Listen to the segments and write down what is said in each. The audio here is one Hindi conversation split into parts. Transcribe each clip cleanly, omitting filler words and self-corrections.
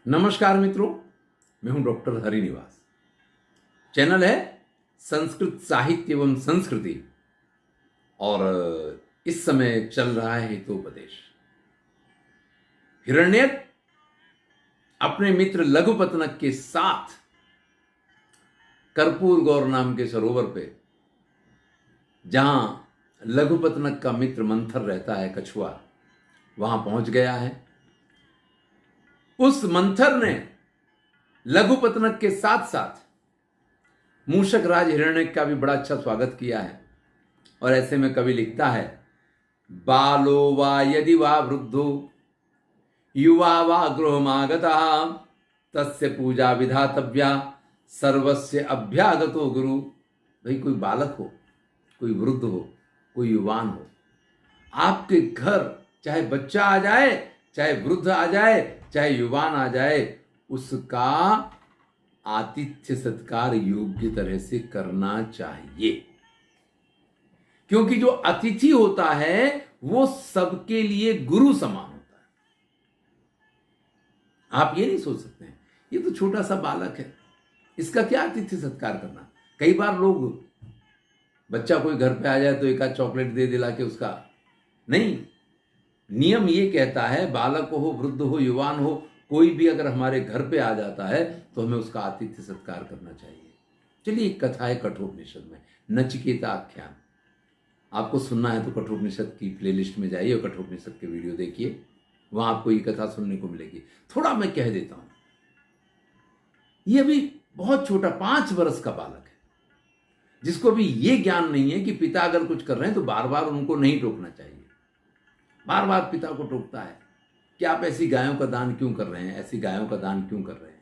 नमस्कार मित्रों, मैं हूं डॉक्टर हरिनिवास। चैनल है संस्कृत साहित्य एवं संस्कृति और इस समय चल रहा है हितोपदेश। हिरण्यक अपने मित्र लघुपतनक के साथ कर्पूर गौर नाम के सरोवर पे, जहां लघुपतनक का मित्र मंथर रहता है, कछुआ, वहां पहुंच गया है। उस मंथर ने लघुपतनक के साथ साथ मूषक राज हिरण्यक का भी बड़ा अच्छा स्वागत किया है। और ऐसे में कवि लिखता है, बालो वा यदि वा वृद्धो युवा वा गृहमागता तस्य पूजा विधातव्या सर्वस्य अभ्यागतो गुरु। भाई, कोई बालक हो, कोई वृद्ध हो, कोई युवान हो, आपके घर चाहे बच्चा आ जाए, चाहे वृद्ध आ जाए, चाहे युवान आ जाए, उसका आतिथ्य सत्कार योग्य तरह से करना चाहिए। क्योंकि जो अतिथि होता है वो सबके लिए गुरु समान होता है। आप ये नहीं सोच सकते हैं ये तो छोटा सा बालक है, इसका क्या आतिथ्य सत्कार करना। कई बार लोग, बच्चा कोई घर पे आ जाए तो एक आध चॉकलेट दे दिला के उसका, नहीं, नियम ये कहता है बालक हो, वृद्ध हो, युवान हो, कोई भी अगर हमारे घर पे आ जाता है तो हमें उसका आतिथ्य सत्कार करना चाहिए। चलिए, एक कथा है कठोपनिषद में, नचिकेता आख्यान। आपको सुनना है तो कठोपनिषद की प्लेलिस्ट में जाइए और कठोपनिषद के वीडियो देखिए, वहां आपको ये कथा सुनने को मिलेगी। थोड़ा मैं कह देता हूं, ये अभी बहुत छोटा 5 वर्ष का बालक है, जिसको भी ये ज्ञान नहीं है कि पिता अगर कुछ कर रहे हैं तो बार बार उनको नहीं टोकना चाहिए। बार बार पिता को टोकता है कि आप ऐसी गायों का दान क्यों कर रहे हैं, ऐसी गायों का दान क्यों कर रहे हैं,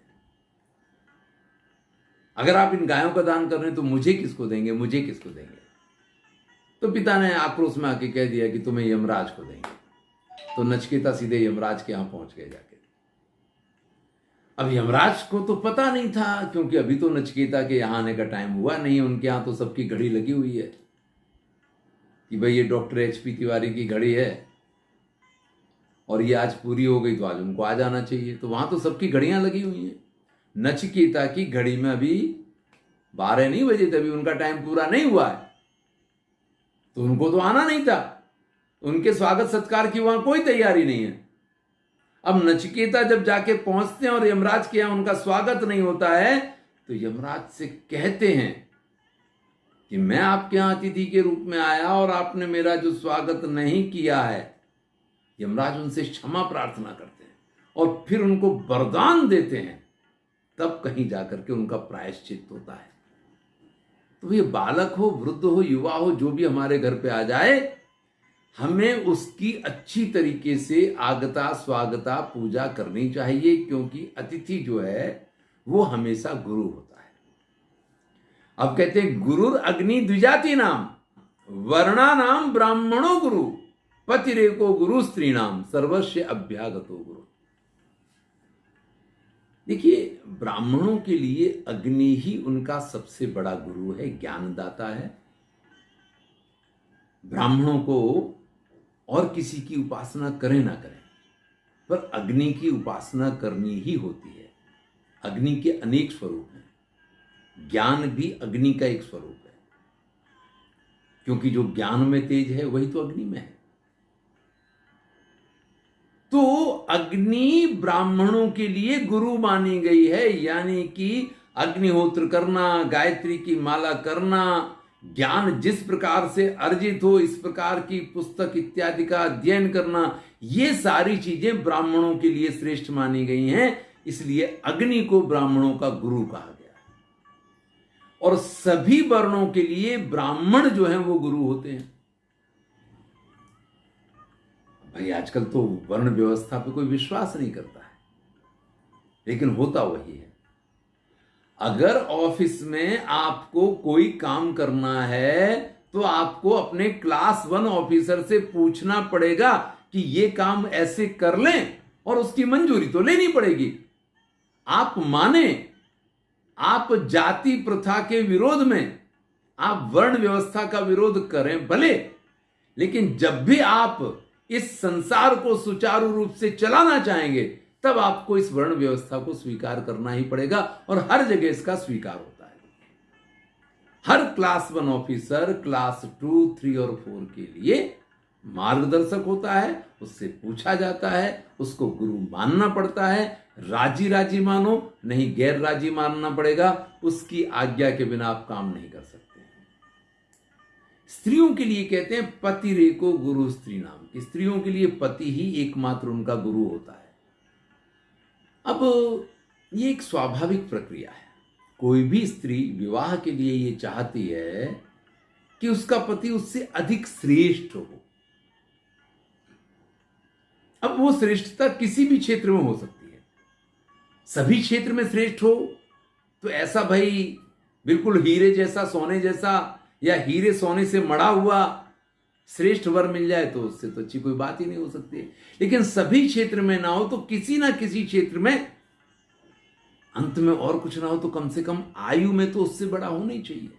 अगर आप इन गायों का दान कर रहे हैं तो मुझे किसको देंगे, मुझे किसको देंगे। तो पिता ने आक्रोश में आके कह दिया कि तुम्हें यमराज को देंगे। तो नचिकेता सीधे यमराज के यहां पहुंच गए जाके। अब यमराज को तो पता नहीं था, क्योंकि अभी तो नचिकेता के यहां आने का टाइम हुआ नहीं है। उनके यहां तो सबकी घड़ी लगी हुई है कि भाई ये डॉक्टर HP तिवारी की घड़ी है और ये आज पूरी हो गई तो आज उनको आ जाना चाहिए। तो वहां तो सबकी घड़ियां लगी हुई हैं। नचिकेता की घड़ी में अभी 12 नहीं बजे थे, अभी उनका टाइम पूरा नहीं हुआ है, तो उनको तो आना नहीं था। उनके स्वागत सत्कार की वहां कोई तैयारी नहीं है। अब नचिकेता जब जाके पहुंचते हैं और यमराज के यहां उनका स्वागत नहीं होता है, तो यमराज से कहते हैं कि मैं आपके यहां अतिथि के रूप में आया और आपने मेरा जो स्वागत नहीं किया है। यमराज उनसे क्षमा प्रार्थना करते हैं और फिर उनको वरदान देते हैं, तब कहीं जाकर के उनका प्रायश्चित होता है। तो ये बालक हो, वृद्ध हो, युवा हो, जो भी हमारे घर पे आ जाए, हमें उसकी अच्छी तरीके से आगता स्वागता पूजा करनी चाहिए, क्योंकि अतिथि जो है वो हमेशा गुरु होता है। अब कहते हैं, गुरुर अग्नि द्विजाति नाम वर्णा नाम ब्राह्मणो गुरु पतिरेको गुरु स्त्री नाम सर्वस्व अभ्यागतो गुरु। देखिए, ब्राह्मणों के लिए अग्नि ही उनका सबसे बड़ा गुरु है, ज्ञानदाता है। ब्राह्मणों को और किसी की उपासना करें ना करें, पर अग्नि की उपासना करनी ही होती है। अग्नि के अनेक स्वरूप हैं, ज्ञान भी अग्नि का एक स्वरूप है, क्योंकि जो ज्ञान में तेज है वही तो अग्नि में है। तो अग्नि ब्राह्मणों के लिए गुरु मानी गई है, यानी कि अग्निहोत्र करना, गायत्री की माला करना, ज्ञान जिस प्रकार से अर्जित हो इस प्रकार की पुस्तक इत्यादि का अध्ययन करना, ये सारी चीजें ब्राह्मणों के लिए श्रेष्ठ मानी गई हैं। इसलिए अग्नि को ब्राह्मणों का गुरु कहा गया है। और सभी वर्णों के लिए ब्राह्मण जो हैं वो गुरु होते हैं। भाई, आजकल तो वर्ण व्यवस्था पे कोई विश्वास नहीं करता है, लेकिन होता वही है। अगर ऑफिस में आपको कोई काम करना है तो आपको अपने क्लास 1 ऑफिसर से पूछना पड़ेगा कि ये काम ऐसे कर लें, और उसकी मंजूरी तो लेनी पड़ेगी। आप माने, आप जाति प्रथा के विरोध में, आप वर्ण व्यवस्था का विरोध करें भले, लेकिन जब भी आप इस संसार को सुचारू रूप से चलाना चाहेंगे तब आपको इस वर्ण व्यवस्था को स्वीकार करना ही पड़ेगा, और हर जगह इसका स्वीकार होता है। हर क्लास 1 ऑफिसर क्लास 2, 3 और 4 के लिए मार्गदर्शक होता है, उससे पूछा जाता है, उसको गुरु मानना पड़ता है। राजी राजी मानो, नहीं गैर राजी मानना पड़ेगा, उसकी आज्ञा के बिना आप काम नहीं कर सकते। स्त्रियों के लिए कहते हैं पति रेको गुरु स्त्री नाम की, स्त्रियों के लिए पति ही एकमात्र उनका गुरु होता है। अब ये एक स्वाभाविक प्रक्रिया है। कोई भी स्त्री विवाह के लिए ये चाहती है कि उसका पति उससे अधिक श्रेष्ठ हो। अब वो श्रेष्ठता किसी भी क्षेत्र में हो सकती है। सभी क्षेत्र में श्रेष्ठ हो तो ऐसा भाई बिल्कुल हीरे जैसा, सोने जैसा, या हीरे सोने से मढ़ा हुआ श्रेष्ठ वर मिल जाए तो उससे तो अच्छी कोई बात ही नहीं हो सकती है। लेकिन सभी क्षेत्र में ना हो तो किसी ना किसी क्षेत्र में, अंत में और कुछ ना हो तो कम से कम आयु में तो उससे बड़ा होना ही चाहिए।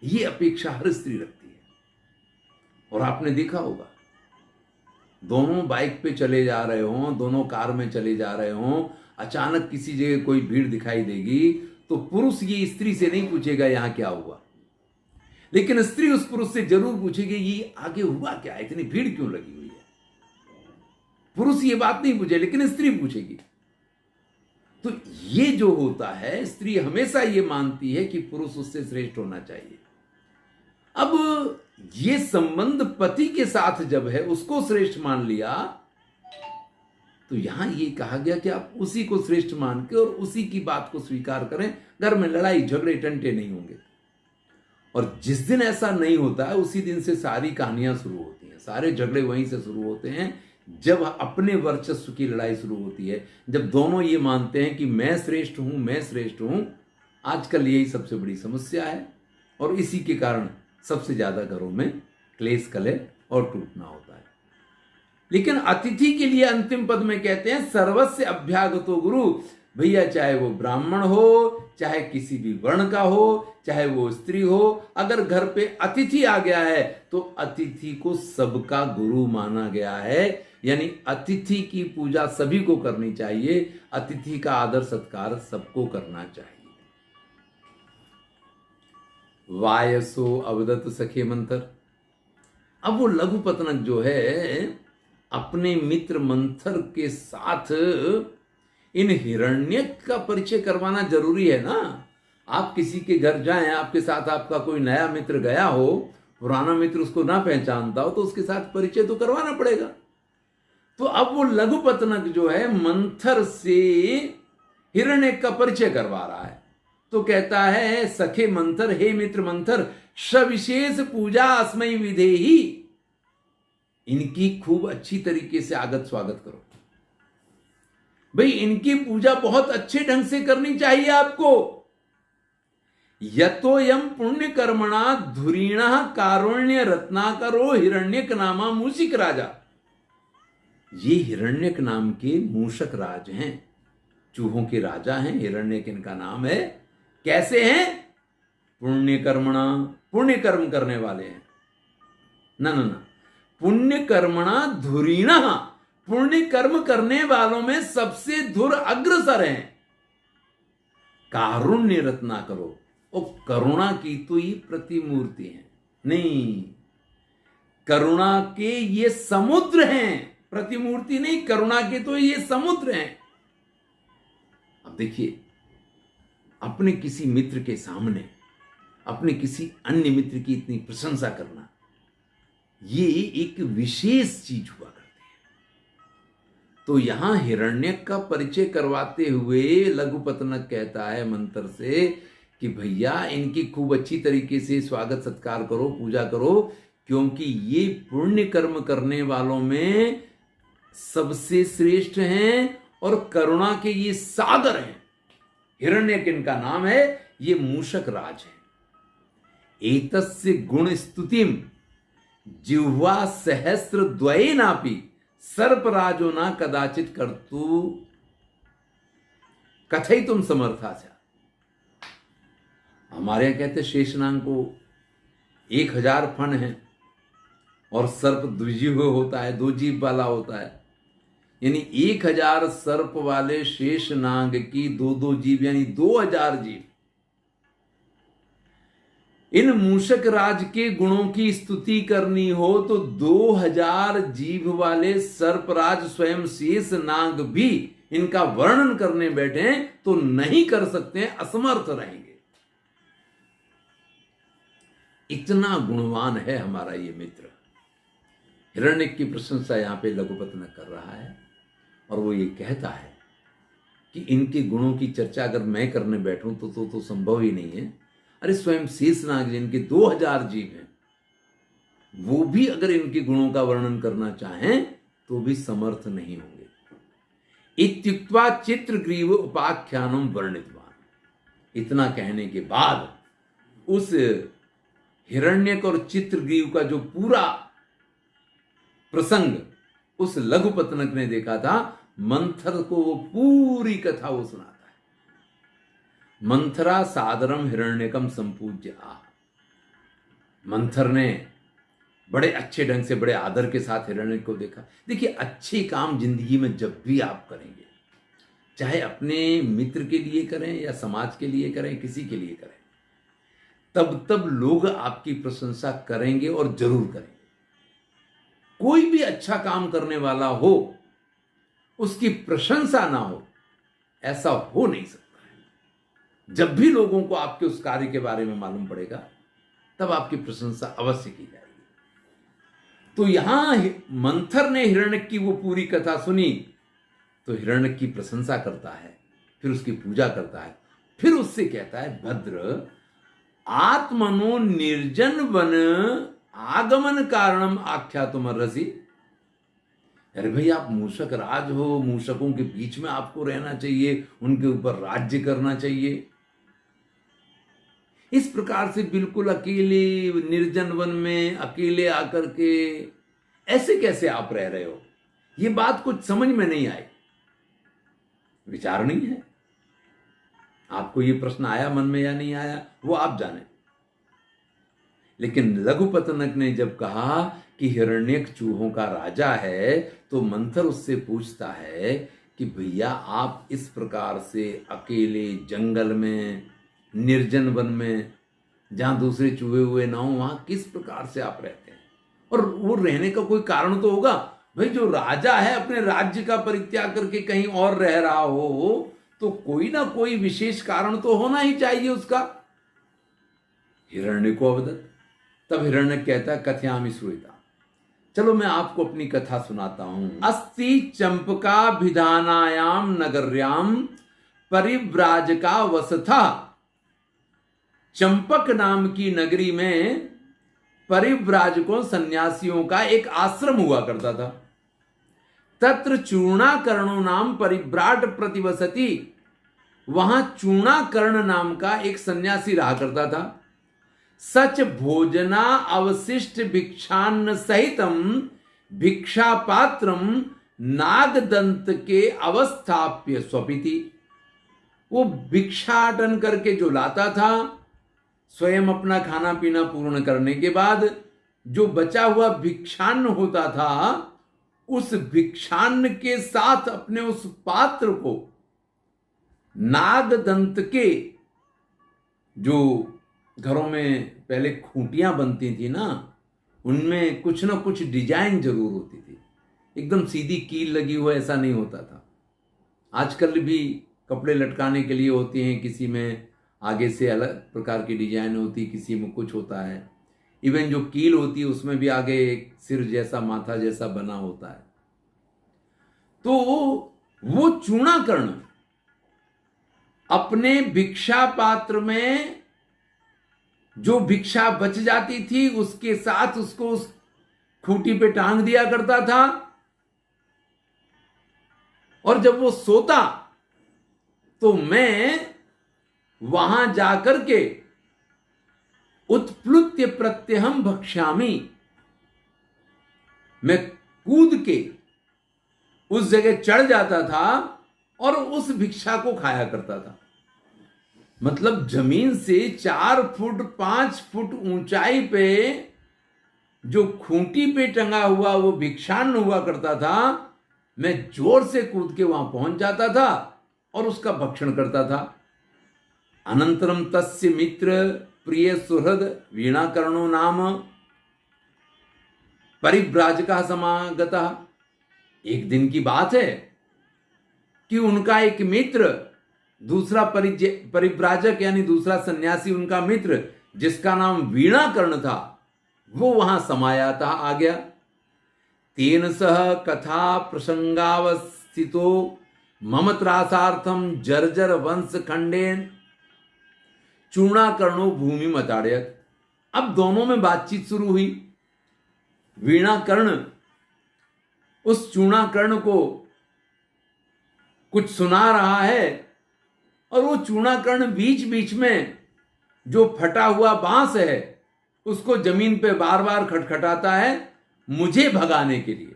ये अपेक्षा हर स्त्री रखती है। और आपने देखा होगा, दोनों बाइक पे चले जा रहे हों, दोनों कार में चले जा रहे हों, अचानक किसी जगह कोई भीड़ दिखाई देगी तो पुरुष ये स्त्री से नहीं पूछेगा यहां क्या हुआ, लेकिन स्त्री उस पुरुष से जरूर पूछेगी ये आगे हुआ क्या, इतनी भीड़ क्यों लगी हुई है। पुरुष ये बात नहीं पूछे लेकिन स्त्री पूछेगी। तो ये जो होता है, स्त्री हमेशा ये मानती है कि पुरुष उससे श्रेष्ठ होना चाहिए। अब ये संबंध पति के साथ जब है, उसको श्रेष्ठ मान लिया, तो यहां ये कहा गया कि आप उसी को श्रेष्ठ मान के और उसी की बात को स्वीकार करें। घर में लड़ाई झगड़े टंटे नहीं होंगे। और जिस दिन ऐसा नहीं होता है उसी दिन से सारी कहानियां शुरू होती हैं, सारे झगड़े वहीं से शुरू होते हैं, जब अपने वर्चस्व की लड़ाई शुरू होती है, जब दोनों ये मानते हैं कि मैं श्रेष्ठ हूं, मैं श्रेष्ठ हूं। आजकल यही सबसे बड़ी समस्या है और इसी के कारण सबसे ज्यादा घरों में क्लेश कलह और टूटना होता है। लेकिन अतिथि के लिए अंतिम पद में कहते हैं सर्वस्य अभ्यागतो गुरु। भैया चाहे वो ब्राह्मण हो, चाहे किसी भी वर्ण का हो, चाहे वो स्त्री हो, अगर घर पे अतिथि आ गया है तो अतिथि को सबका गुरु माना गया है। यानी अतिथि की पूजा सभी को करनी चाहिए, अतिथि का आदर सत्कार सबको करना चाहिए। वायसो अवदत सखे मंथर। अब वो लघुपतनक जो है अपने मित्र मंथर के साथ इन हिरण्यक का परिचय करवाना जरूरी है ना। आप किसी के घर जाएं, आपके साथ आपका कोई नया मित्र गया हो, पुराना मित्र उसको ना पहचानता हो तो उसके साथ परिचय तो करवाना पड़ेगा। तो अब वो लघुपतनक जो है मंथर से हिरण्यक का परिचय करवा रहा है। तो कहता है सखे मंथर, हे मित्र मंथर, सविशेष पूजा अस्मयी विधेहि। इनकी खूब अच्छी तरीके से आगत स्वागत करो। भाई इनकी पूजा बहुत अच्छे ढंग से करनी चाहिए आपको। यतोयम पुण्य कर्मणा धुरीण कारुण्य रत्नाकरो हिरण्यक नामा मूषिक राजा। ये हिरण्यक नाम के मूषक राज हैं, चूहों के राजा हैं। हिरण्यक इनका नाम है। कैसे हैं? पुण्य कर्मणा, पुण्य कर्म करने वाले हैं। ना ना ना, पुण्य कर्मणा धुरीण, पुण्य कर्म करने वालों में सबसे धुर अग्रसर हैं। कारुण्य रत्ना करो, और करुणा की तो ये प्रतिमूर्ति है। नहीं, करुणा के ये समुद्र हैं, प्रतिमूर्ति नहीं, करुणा के तो ये समुद्र हैं। अब देखिए, अपने किसी मित्र के सामने अपने किसी अन्य मित्र की इतनी प्रशंसा करना, ये एक विशेष चीज हुआ करती है। तो यहां हिरण्यक का परिचय करवाते हुए लघुपतनक कहता है मंत्र से कि भैया इनकी खूब अच्छी तरीके से स्वागत सत्कार करो, पूजा करो, क्योंकि ये पुण्य कर्म करने वालों में सबसे श्रेष्ठ हैं और करुणा के ये सागर हैं। हिरण्यक इनका नाम है, ये मूषक राज है। एतस्य गुण स्तुतिम जिह्वा सहस्र द्वयेनापि सर्पराजो न कदाचित कर्तु कथयितुम समर्थास्या। हमारे यहां कहते शेषनाग को 1000 फण है और सर्प द्विजीव होता है, 2 जीभ वाला होता है। यानी 1000 सर्प वाले शेष नाग की 2-2 जीभ यानी 2000 जीभ। इन मूषक राज के गुणों की स्तुति करनी हो तो 2000 जीभ वाले सर्पराज स्वयं शेष नाग भी इनका वर्णन करने बैठे तो नहीं कर सकते, असमर्थ रहेंगे। इतना गुणवान है हमारा ये मित्र। हिरण्यक की प्रशंसा यहां पे लघुपतनक कर रहा है और वो ये कहता है कि इनके गुणों की चर्चा अगर मैं करने बैठूं तो संभव ही नहीं है। अरे स्वयं शेषनाग जिनके 2000 जीव हैं, वो भी अगर इनके गुणों का वर्णन करना चाहें तो भी समर्थ नहीं होंगे। इत्युक्त्वा चित्रग्रीव उपाख्यानम वर्णितवान। इतना कहने के बाद उस हिरण्यक और चित्रग्रीव का जो पूरा प्रसंग उस लघुपतनक ने देखा था, मंथर को वो पूरी कथा वो सुनाता है। मंथरा सादरम हिरण्यकम संपूज्य आह। मंथर ने बड़े अच्छे ढंग से, बड़े आदर के साथ हिरण्यक को देखा। देखिए, अच्छे काम जिंदगी में जब भी आप करेंगे, चाहे अपने मित्र के लिए करें या समाज के लिए करें, किसी के लिए करें, तब लोग आपकी प्रशंसा करेंगे और जरूर करेंगे। कोई भी अच्छा काम करने वाला हो, उसकी प्रशंसा ना हो, ऐसा हो नहीं सकता है। जब भी लोगों को आपके उस कार्य के बारे में मालूम पड़ेगा, तब आपकी प्रशंसा अवश्य की जाएगी। तो यहां मंथर ने हिरण्यक की वो पूरी कथा सुनी तो हिरण्यक की प्रशंसा करता है, फिर उसकी पूजा करता है, फिर उससे कहता है, भद्र आत्मनो निर्जन वन आगमन कारणम आख्यातुम अर्हसि। अरे भाई, आप मूषक राज हो, मूषकों के बीच में आपको रहना चाहिए, उनके ऊपर राज्य करना चाहिए। इस प्रकार से बिल्कुल अकेले निर्जन वन में अकेले आकर के ऐसे कैसे आप रह रहे हो? ये बात कुछ समझ में नहीं आई, विचार नहीं है। आपको ये प्रश्न आया मन में या नहीं आया, वो आप जाने। लेकिन लघुपतनक ने जब कहा कि हिरण्यक चूहों का राजा है, तो मंथर उससे पूछता है कि भैया, आप इस प्रकार से अकेले जंगल में, निर्जन वन में, जहां दूसरे चूहे हुए ना हो, वहां किस प्रकार से आप रहते हैं? और वो रहने का कोई कारण तो होगा। भाई, जो राजा है अपने राज्य का परित्याग करके कहीं और रह रहा हो तो कोई ना कोई विशेष कारण तो होना ही चाहिए उसका। हिरण्य को अवदत। तब हिरण्य कहता है, कथयामि श्रूयता। चलो मैं आपको अपनी कथा सुनाता हूं। अस्ति चंपकाभिधानायाम नगर्याम परिव्राजका वसथा। चंपक नाम की नगरी में परिव्राजकों, सन्यासियों का एक आश्रम हुआ करता था। तत्र चूर्णाकर्णो नाम परिव्राट प्रतिवसति। वहां चूर्णाकर्ण नाम का एक सन्यासी रहा करता था। सच भोजना अवशिष्ट भिक्षान्न सहितम भिक्षा पात्रम नागदंत के अवस्थाप्य स्वपिति। वो भिक्षाटन करके जो लाता था, स्वयं अपना खाना पीना पूर्ण करने के बाद जो बचा हुआ भिक्षान्न होता था, उस भिक्षान्न के साथ अपने उस पात्र को नागदंत के, जो घरों में पहले खूंटियां बनती थी ना, उनमें कुछ ना कुछ डिजाइन जरूर होती थी। एकदम सीधी कील लगी हुआ ऐसा नहीं होता था। आजकल भी कपड़े लटकाने के लिए होती हैं, किसी में आगे से अलग प्रकार की डिजाइन होती, किसी में कुछ होता है। इवन जो कील होती है उसमें भी आगे एक सिर जैसा, माथा जैसा बना होता है। तो वो चूर्णाकर्ण अपने भिक्षा पात्र में जो भिक्षा बच जाती थी उसके साथ उसको उस खूंटी पे टांग दिया करता था, और जब वो सोता तो मैं वहां जाकर के उत्प्लुत्य प्रत्यहम भक्ष्यामि, मैं कूद के उस जगह चढ़ जाता था और उस भिक्षा को खाया करता था। मतलब जमीन से 4 फुट 5 फुट ऊंचाई पे जो खूंटी पे टंगा हुआ वो भिक्षान्न हुआ करता था, मैं जोर से कूद के वहां पहुंच जाता था और उसका भक्षण करता था। अनंतरम तस्य मित्र प्रिय सुहृद वीणाकर्णो नाम परिव्राजकः समागतः। एक दिन की बात है कि उनका एक मित्र, दूसरा परिव्राजक यानी दूसरा सन्यासी, उनका मित्र जिसका नाम वीणाकर्ण था, वो वहां समाया था, आ गया। तेन सह कथा प्रसंगावस्थितो मम त्रासार्थम जर्जर वंश खंडेन चूर्णाकर्णो भूमि मताड़यत। अब दोनों में बातचीत शुरू हुई। वीणाकर्ण उस चूर्णाकर्ण को कुछ सुना रहा है और वो चूर्णाकर्ण बीच बीच में जो फटा हुआ बांस है उसको जमीन पे बार बार खटखटाता है मुझे भगाने के लिए।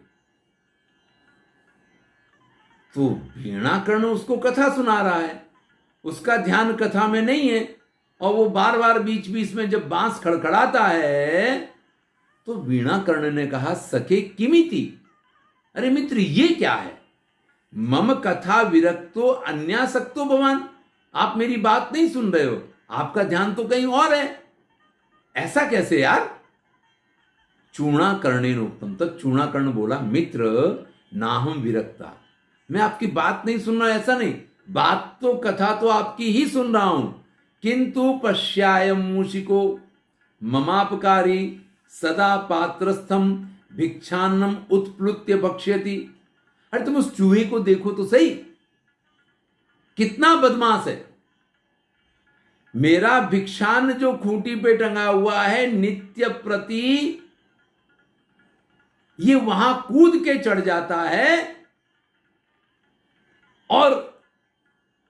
तो वीणाकर्ण उसको कथा सुना रहा है, उसका ध्यान कथा में नहीं है, और वो बार बार बीच बीच में जब बांस खड़खड़ाता है तो वीणाकर्ण ने कहा, सखे किमिति, अरे मित्र ये क्या है? मम कथा विरक्तो अन्यासक्तो भवान, आप मेरी बात नहीं सुन रहे हो, आपका ध्यान तो कहीं और है, ऐसा कैसे यार? चूर्णाकर्णेन उत्तम। तब चूर्णाकर्ण बोला, मित्र नाहम विरक्ता, मैं आपकी बात नहीं सुन रहा, ऐसा नहीं, बात तो कथा तो आपकी ही सुन रहा हूं, किंतु पश्यायम मूषिको ममापकारी सदा पात्रस्थम भिक्षान्नम उत्प्लुत्य भक्ष्यति। अरे तुम उस चूहे को देखो तो सही, कितना बदमाश है। मेरा भिक्षान्न जो खूंटी पे टंगा हुआ है नित्य प्रति, ये वहां कूद के चढ़ जाता है और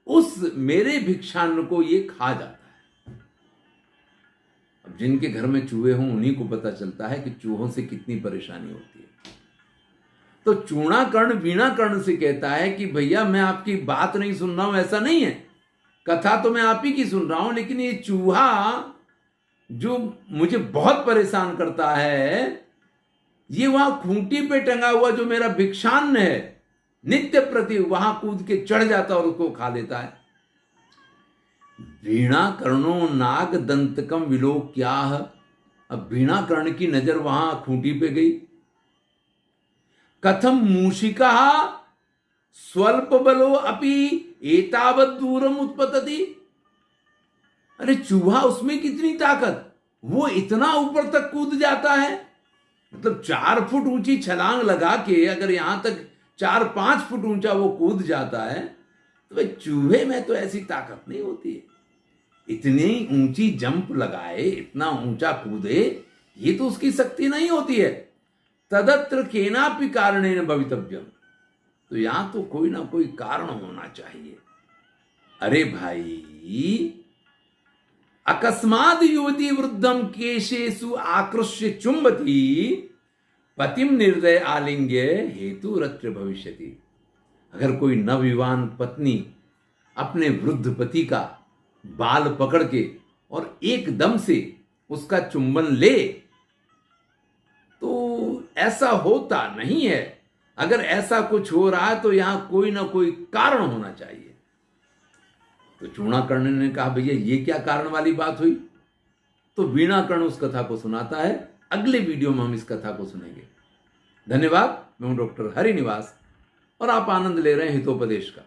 उस मेरे भिक्षान्न को ये खा जाता है। अब जिनके घर में चूहे हों उन्हीं को पता चलता है कि चूहों से कितनी परेशानी होती है। तो चूर्णाकर्ण वीणाकर्ण से कहता है कि भैया मैं आपकी बात नहीं सुन रहा हूं, ऐसा नहीं है, कथा तो मैं आप ही की सुन रहा हूं, लेकिन ये चूहा जो मुझे बहुत परेशान करता है, ये वहां खूंटी पे टंगा हुआ जो मेरा भिक्षान्न है नित्य प्रति वहां कूद के चढ़ जाता और उसको खा लेता है। वीणाकर्णो नाग दंतकम विलोक्याह। अब वीणाकर्ण की नजर वहां खूंटी पे गई। कथम मूषिका स्वल्प बलो अपि एतावत दूरम उत्पतति। अरे चूहा, उसमें कितनी ताकत, वो इतना ऊपर तक कूद जाता है। मतलब 4 फुट ऊंची छलांग लगा के अगर यहां तक 4-5 फुट ऊंचा वो कूद जाता है, तो भाई चूहे में तो ऐसी ताकत नहीं होती है, इतनी ऊंची जंप लगाए, इतना ऊंचा कूदे, ये तो उसकी शक्ति नहीं होती है। तदत्र केनापि कारणेन भवितव्यम। तो यहां तो कोई ना कोई कारण होना चाहिए। अरे भाई, अकस्माद युवती वृद्धम केशेषु आकृष्य चुंबती पतिम निर्दय आलिंग्य हेतु रत्र भविष्यति। अगर कोई नवयुवान पत्नी अपने वृद्ध पति का बाल पकड़ के और एकदम से उसका चुंबन ले, तो ऐसा होता नहीं है। अगर ऐसा कुछ हो रहा है तो यहां कोई ना कोई कारण होना चाहिए। तो चूर्णाकर्ण ने कहा, भैया ये क्या कारण वाली बात हुई? तो वीणाकर्ण उस कथा को सुनाता है। अगले वीडियो में हम इस कथा को सुनेंगे। धन्यवाद। मैं हूं डॉक्टर हरिनिवास और आप आनंद ले रहे हैं हितोपदेश का।